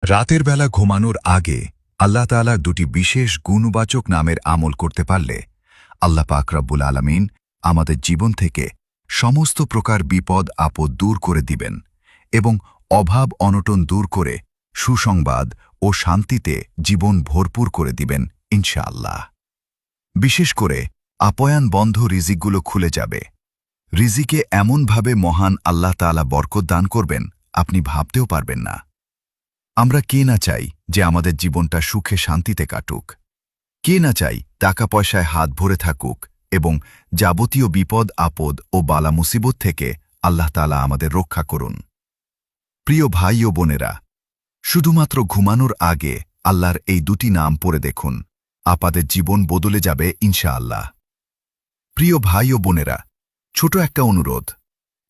রাতের বেলা ঘুমানোর আগে আল্লাহ তাআলা দুটি বিশেষ গুণবাচক নামের আমল করতে পারলে আল্লাহ পাক রব্বুল আলামিন আমাদের জীবন থেকে সমস্ত প্রকার বিপদ আপদ দূর করে দিবেন এবং অভাব অনটন দূর করে সুসংবাদ ও শান্তিতে জীবন ভরপুর করে দিবেন ইনশাআল্লাহ। বিশেষ করে আপয়ান বন্ধ রিজিকগুলো খুলে যাবে। রিজিকে এমনভাবে মহান আল্লাহ তাআলা বরকত দান করবেন আপনি ভাবতেও পারবেন না। আমরা কে না চাই যে আমাদের জীবনটা সুখে শান্তিতে কাটুক? কে না চাই টাকা পয়সায় হাত ভরে থাকুক এবং যাবতীয় বিপদ আপদ ও বালা মুসিবত থেকে আল্লাহ তাআলা আমাদের রক্ষা করুন। প্রিয় ভাই ও বোনেরা, শুধুমাত্র ঘুমানোর আগে আল্লাহর এই দুটি নাম পড়ে দেখুন, আপনাদের জীবন বদলে যাবে ইনশাআল্লাহ। প্রিয় ভাই ও বোনেরা, ছোট একটা অনুরোধ,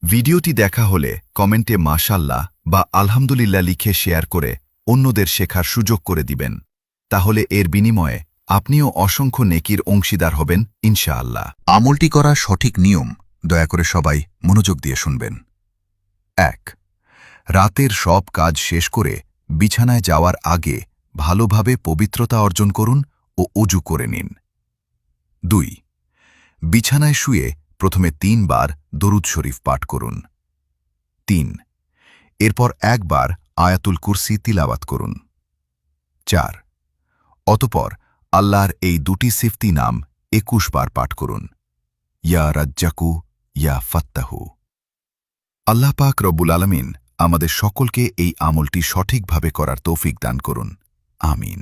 ভিডিওটি দেখা হলে কমেন্টে মাশাআল্লাহ বা আলহামদুলিল্লাহ লিখে শেয়ার করে অন্যদের শেখার সুযোগ করে দিবেন। তাহলে এর বিনিময়ে আপনিও অসংখ্য নেকির অংশীদার হবেন ইনশাআল্লাহ। আমলটি করার সঠিক নিয়ম দয়া করে সবাই মনোযোগ দিয়ে শুনবেন। ১. রাতের সব কাজ শেষ করে বিছানায় যাওয়ার আগে ভালোভাবে পবিত্রতা অর্জন করুন ও অজু করে নিন। ২. বিছানায় শুয়ে প্রথমে ৩ বার দরুদ শরীফ পাঠ করুন। ৩. এরপর একবার আয়াতুল কুরসি তিলাওয়াত করুন। ৪. অতঃপর আল্লাহর এই দুটি সিফতি নাম ২১ বার পাঠ করুন, ইয়া রাজ্জাকু, ইয়া ফাত্তাহু। আল্লাহ পাক রব্বুল আলামিন আমাদের সকলকে এই আমলটি সঠিকভাবে করার তৌফিক দান করুন। আমিন।